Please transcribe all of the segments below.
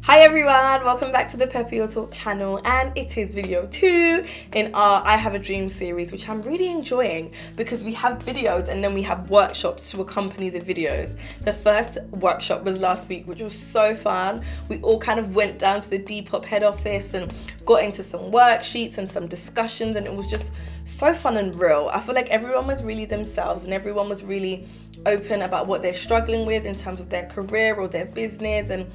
Hi everyone, welcome back to the Peppy Your Talk channel, and it is video 2 in our I Have a Dream series, which I'm really enjoying because we have videos and then we have workshops to accompany the videos. The first workshop was last week, which was so fun. We all kind of went down to the Depop head office and got into some worksheets and some discussions, and it was just so fun and real. I feel like everyone was really themselves and everyone was really open about what they're struggling with in terms of their career or their business, and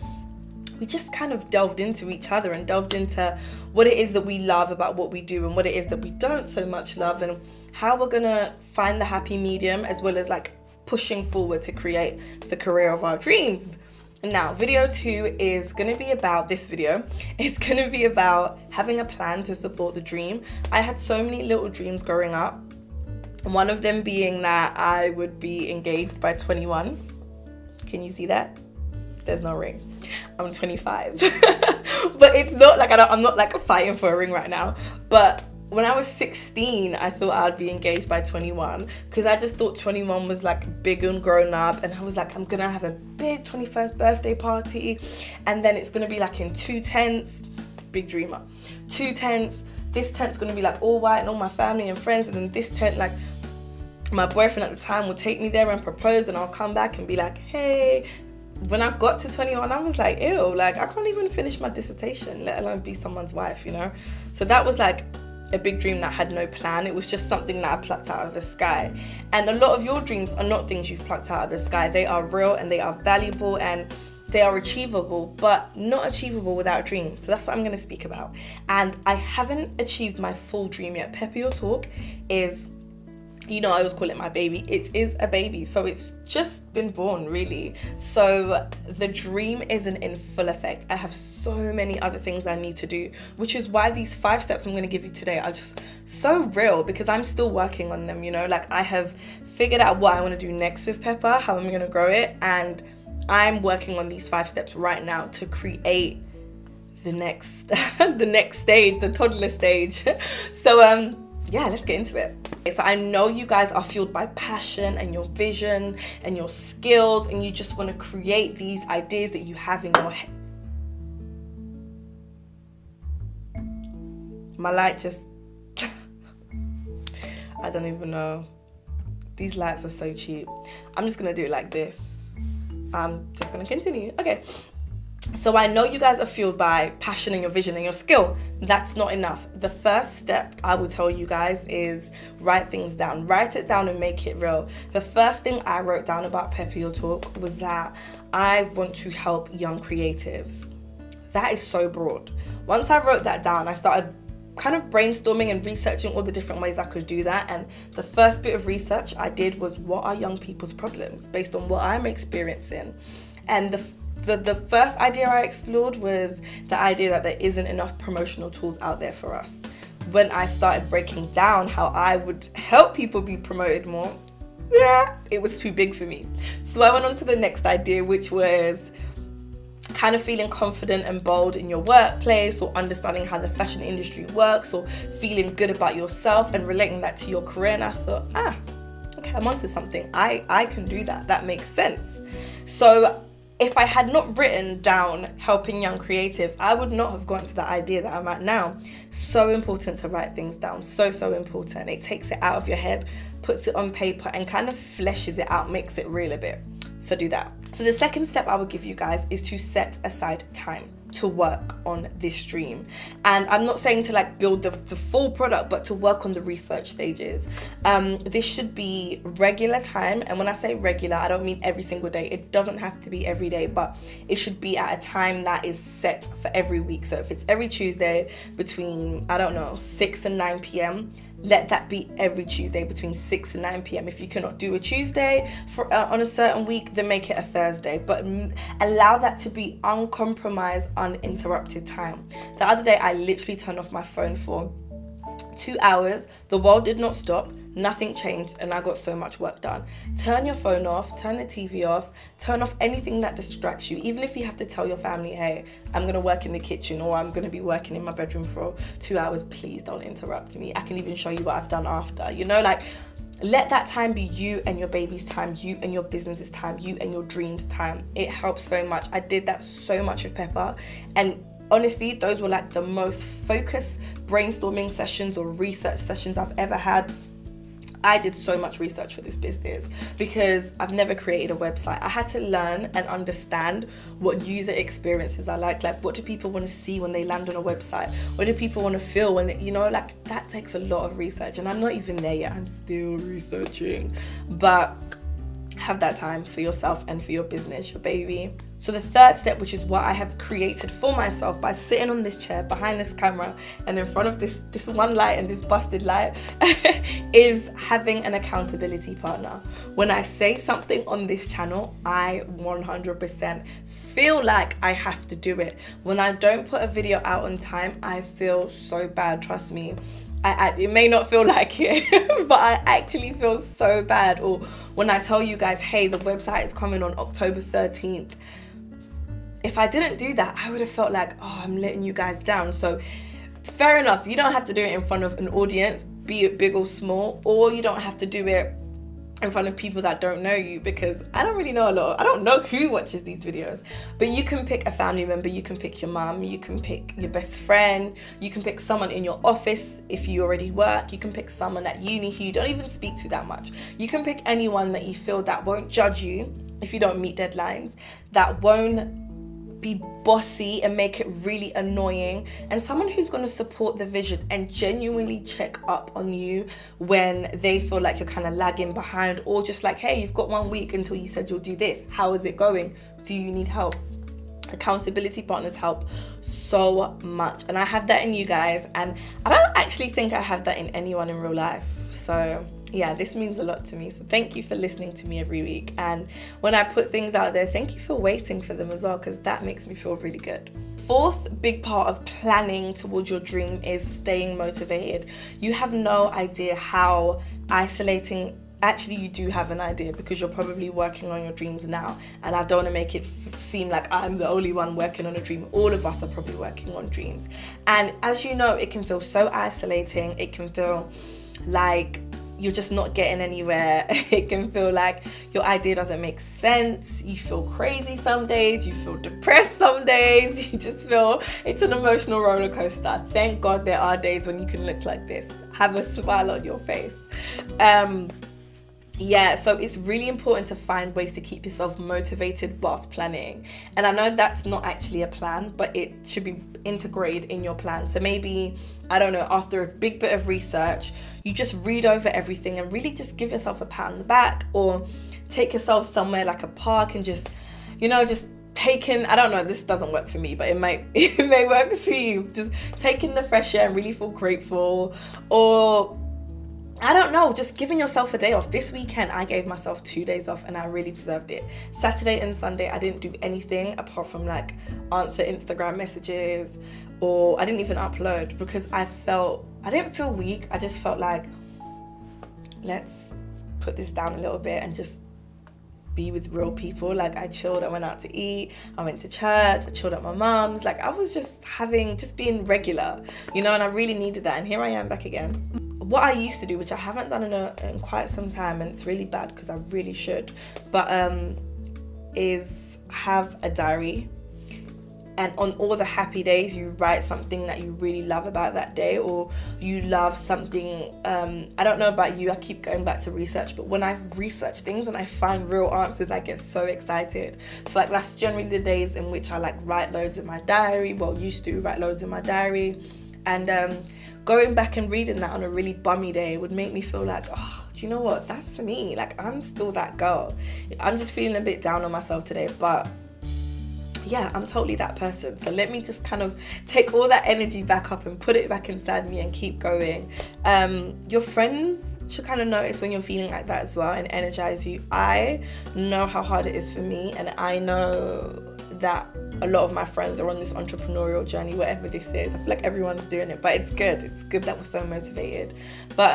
we just kind of delved into each other and delved into what it is that we love about what we do and what it is that we don't so much love, and how we're gonna find the happy medium, as well as like pushing forward to create the career of our dreams. And now video 2 is gonna be about this video. It's gonna be about having a plan to support the dream. I had so many little dreams growing up. One of them being that I would be engaged by 21. Can you see that? There's no ring. I'm 25. But it's not like I'm not like fighting for a ring right now. But when I was 16, I thought I'd be engaged by 21 because I just thought 21 was like big and grown up, and I was like, I'm gonna have a big 21st birthday party, and then it's gonna be like in 2 tents. Big dreamer. 2 tents. This tent's gonna be like all white and all my family and friends, and then this tent, like my boyfriend at the time will take me there and propose, and I'll come back and be like, hey. When I got to 21, I was like, ew, like I can't even finish my dissertation, let alone be someone's wife, you know? So that was like a big dream that had no plan. It was just something that I plucked out of the sky. And a lot of your dreams are not things you've plucked out of the sky. They are real and they are valuable and they are achievable, but not achievable without a dream. So that's what I'm gonna speak about. And I haven't achieved my full dream yet. Peppy Your Talk is, you know, I always call it my baby. It is a baby, so it's just been born, really. So the dream isn't in full effect. I have so many other things I need to do, which is why these 5 steps I'm going to give you today are just so real, because I'm still working on them, you know? Like, I have figured out what I want to do next with Pepper, how I'm going to grow it, and I'm working on these 5 steps right now to create the next the next stage, the toddler stage. So yeah, let's get into it. So I know you guys are fueled by passion and your vision and your skills, and you just want to create these ideas that you have in your head. My light just I don't even know. These lights are so cheap. I'm just gonna do it like this. I'm just gonna continue. Okay. So I know you guys are fueled by passion and your vision and your skill. That's not enough. The first step I will tell you guys is write things down. Write it down and make it real. The first thing I wrote down about Peppy Your Talk was that I want to help young creatives. That is so broad. Once I wrote that down, I started kind of brainstorming and researching all the different ways I could do that. And the first bit of research I did was, what are young people's problems based on what I'm experiencing? And the first idea I explored was the idea that there isn't enough promotional tools out there for us. When I started breaking down how I would help people be promoted more, it was too big for me. So I went on to the next idea, which was kind of feeling confident and bold in your workplace, or understanding how the fashion industry works, or feeling good about yourself and relating that to your career. And I thought, okay, I'm onto something. I can do that. That makes sense. So if I had not written down helping young creatives, I would not have gotten to the idea that I'm at now. So important to write things down. So important. It takes it out of your head, puts it on paper, and kind of fleshes it out, makes it real a bit. So do that. So the second step I would give you guys is to set aside time to work on this dream. And I'm not saying to like build the full product, but to work on the research stages. This should be regular time. And when I say regular, I don't mean every single day. It doesn't have to be every day, but it should be at a time that is set for every week. So if it's every Tuesday between, I don't know, 6 and 9 p.m., let that be every Tuesday between 6 and 9 p.m. If you cannot do a Tuesday on a certain week, then make it a Thursday. But allow that to be uncompromised, uninterrupted time. The other day, I literally turned off my phone for 2 hours. The world did not stop. Nothing changed, and I got so much work done. Turn your phone off, turn the TV off, turn off anything that distracts you. Even if you have to tell your family, hey, I'm going to work in the kitchen, or I'm going to be working in my bedroom for 2 hours, please don't interrupt me. I can even show you what I've done after. You know, like, let that time be you and your baby's time, you and your business's time, you and your dreams time. It helps so much. I did that so much with Pepper, and honestly, those were like the most focused brainstorming sessions or research sessions I've ever had. I did so much research for this business because I've never created a website. I had to learn and understand what user experiences are like what do people want to see when they land on a website? What do people want to feel when they, like that takes a lot of research, and I'm not even there yet. I'm still researching, but have that time for yourself and for your business, your baby. So the third step, which is what I have created for myself by sitting on this chair behind this camera and in front of this one light and this busted light, is having an accountability partner. When I say something on this channel, I 100% feel like I have to do it. When I don't put a video out on time, I feel so bad, trust me. It may not feel like it, but I actually feel so bad. Or when I tell you guys, hey, the website is coming on October 13th. If I didn't do that, I would have felt like, oh, I'm letting you guys down. So fair enough, you don't have to do it in front of an audience, be it big or small, or you don't have to do it in front of people that don't know you, because I don't really know a lot. I don't know who watches these videos, but you can pick a family member, you can pick your mum, you can pick your best friend, you can pick someone in your office if you already work, you can pick someone at uni who you don't even speak to that much. You can pick anyone that you feel that won't judge you if you don't meet deadlines, that won't be bossy and make it really annoying, and someone who's going to support the vision and genuinely check up on you when they feel like you're kind of lagging behind, or just like, hey, you've got 1 week until you said you'll do this. How is it going? Do you need help? Accountability partners help so much, and I have that in you guys, and I don't actually think I have that in anyone in real life. So yeah, this means a lot to me. So thank you for listening to me every week. And when I put things out there, thank you for waiting for them as well, because that makes me feel really good. Fourth big part of planning towards your dream is staying motivated. You have no idea how isolating. Actually, you do have an idea, because you're probably working on your dreams now, and I don't want to make it seem like I'm the only one working on a dream. All of us are probably working on dreams, and as you know, it can feel so isolating. It can feel like you're just not getting anywhere. It can feel like your idea doesn't make sense. You feel crazy some days, you feel depressed some days, you just feel it's an emotional roller coaster. Thank God there are days when you can look like this, have a smile on your face. So it's really important to find ways to keep yourself motivated whilst planning. And I know that's not actually a plan, but it should be integrated in your plan. So maybe, I don't know, after a big bit of research, you just read over everything and really just give yourself a pat on the back, or take yourself somewhere like a park and just taking, I don't know, this doesn't work for me, but it may work for you. Just taking the fresh air and really feel grateful, or I don't know, just giving yourself a day off. This weekend, I gave myself 2 days off, and I really deserved it. Saturday and Sunday, I didn't do anything apart from like answer Instagram messages, or I didn't even upload, because I didn't feel weak. I just felt like, let's put this down a little bit and just be with real people. Like, I chilled, I went out to eat, I went to church, I chilled at my mum's. Like, I was just being regular, and I really needed that. And here I am back again. What I used to do, which I haven't done in quite some time, and it's really bad because I really should, but is have a diary, and on all the happy days you write something that you really love about that day, or you love something. I don't know about you, I keep going back to research, but when I research things and I find real answers, I get so excited. So like, that's generally the days in which I like write loads in my diary. Well, used to write loads in my diary. And going back and reading that on a really bummy day would make me feel like, oh, do you know what? That's me. Like, I'm still that girl. I'm just feeling a bit down on myself today, but yeah, I'm totally that person. So let me just kind of take all that energy back up and put it back inside me and keep going. Your friends should kind of notice when you're feeling like that as well, and energize you. I know how hard it is for me, and I know that a lot of my friends are on this entrepreneurial journey, whatever this is. I feel like everyone's doing it, but it's good. It's good that we're so motivated. But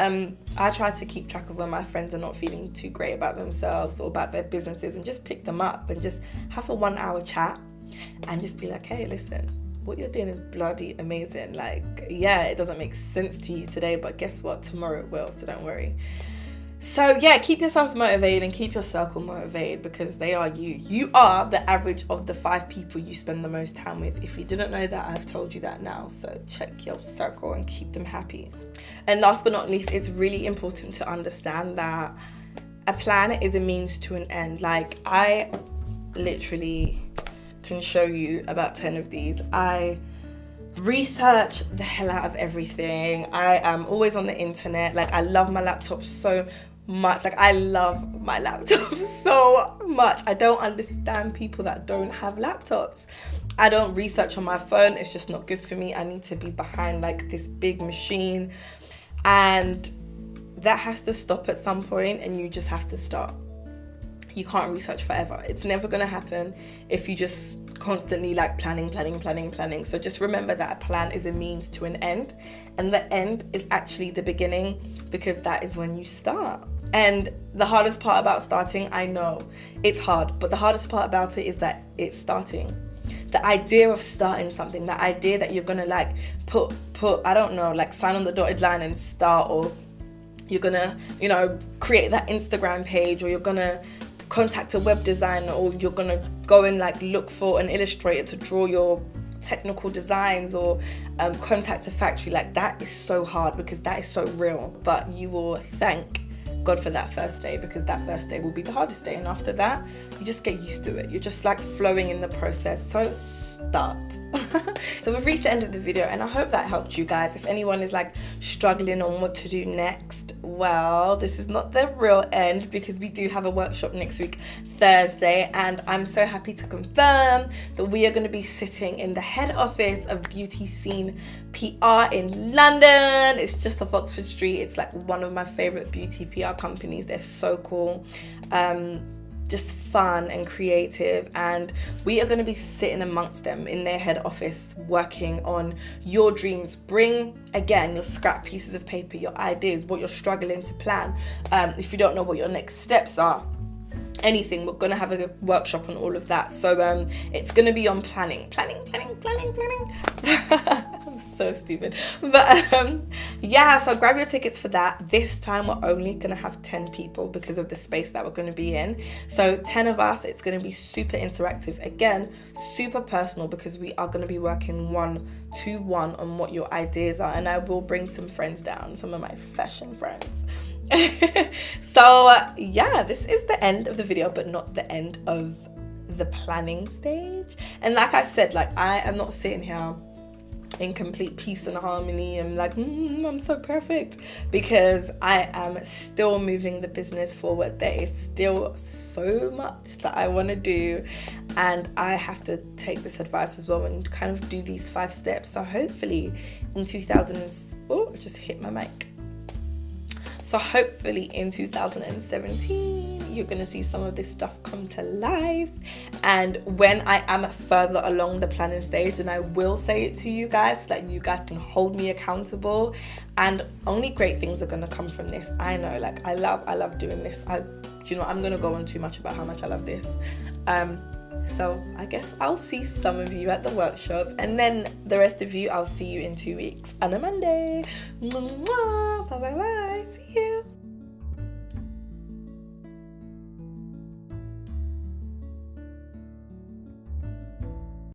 I try to keep track of when my friends are not feeling too great about themselves or about their businesses, and just pick them up and just have a 1 hour chat and just be like, hey, listen, what you're doing is bloody amazing. Like, yeah, it doesn't make sense to you today, but guess what? Tomorrow it will, so don't worry. So yeah, keep yourself motivated and keep your circle motivated, because they are you. You are the average of the 5 people you spend the most time with. If you didn't know that, I've told you that now. So check your circle and keep them happy. And last but not least, it's really important to understand that a plan is a means to an end. Like, I literally can show you about 10 of these. I research the hell out of everything. I am always on the internet. Like, I love my laptop so much. Like, I love my laptop so much. I don't understand people that don't have laptops. I don't research on my phone. It's just not good for me. I need to be behind like this big machine, and that has to stop at some point, and you just have to start. You can't research forever. It's never going to happen if you just constantly like planning. So just remember that a plan is a means to an end, and the end is actually the beginning, because that is when you start. And the hardest part about starting, I know it's hard, but the hardest part about it is that it's starting. The idea of starting something, the idea that you're gonna like put I don't know, like sign on the dotted line and start, or you're gonna, you know, create that Instagram page, or you're gonna contact a web designer, or you're gonna go and like look for an illustrator to draw your technical designs, or contact a factory. Like, that is so hard, because that is so real. But you will thank God for that first day, because that first day will be the hardest day, and after that you just get used to it. You're just like flowing in the process. So start. So we've reached the end of the video, and I hope that helped you guys. If anyone is like struggling on what to do next, well, this is not the real end, because we do have a workshop next week, Thursday, and I'm so happy to confirm that we are going to be sitting in the head office of Beauty Scene PR in London. It's just off Oxford Street. It's like one of my favorite beauty PR companies. They're so cool, just fun and creative, and we are going to be sitting amongst them in their head office, working on your dreams. Bring again your scrap pieces of paper, your ideas, what you're struggling to plan. If you don't know what your next steps are, anything, we're gonna have a workshop on all of that. So it's gonna be on planning. I'm so stupid, but yeah, so grab your tickets for that. This time we're only gonna have 10 people because of the space that we're gonna be in. So 10 of us. It's gonna be super interactive, again super personal, because we are gonna be working 1-to-1 on what your ideas are, and I will bring some friends down, some of my fashion friends. So yeah, this is the end of the video, but not the end of the planning stage. And like I said, like, I am not sitting here in complete peace and harmony and like I'm so perfect, because I am still moving the business forward. There is still so much that I want to do, and I have to take this advice as well and kind of do these 5 steps. So hopefully in I just hit my mic. So hopefully in 2017, you're going to see some of this stuff come to life. And when I am further along the planning stage, then I will say it to you guys, so that you guys can hold me accountable. And only great things are going to come from this. I know, like, I love doing this. Do you know, I'm going to go on too much about how much I love this. So I guess I'll see some of you at the workshop, and then the rest of you, I'll see you in 2 weeks on a Monday. Mwah, mwah. Bye bye bye. See you.